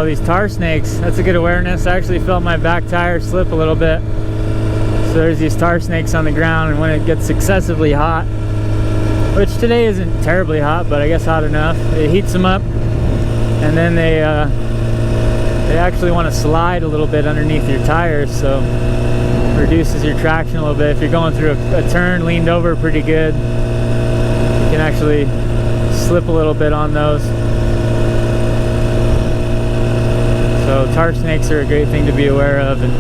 these tar snakes, that's a good awareness. I actually felt my back tire slip a little bit. So there's these tar snakes on the ground, and when it gets excessively hot, which today isn't terribly hot, but I guess hot enough, it heats them up, and then they actually want to slide a little bit underneath your tires, so it reduces your traction a little bit. If you're going through a turn leaned over pretty good, you can actually slip a little bit on those. So tar snakes are a great thing to be aware of, and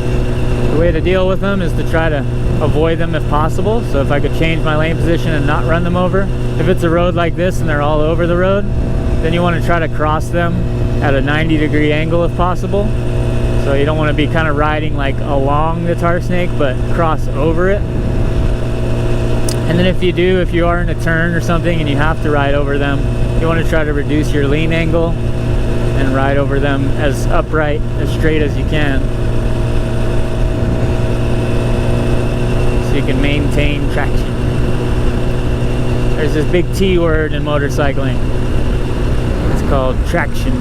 the way to deal with them is to try to avoid them if possible. So if I could change my lane position and not run them over, if it's a road like this and they're all over the road, then you want to try to cross them at a 90-degree angle if possible. So you don't want to be kind of riding like along the tar snake, but cross over it. And then if you are in a turn or something and you have to ride over them, you want to try to reduce your lean angle and ride over them as upright, as straight as you can, so you can maintain traction. There's this big T word in motorcycling. It's called traction.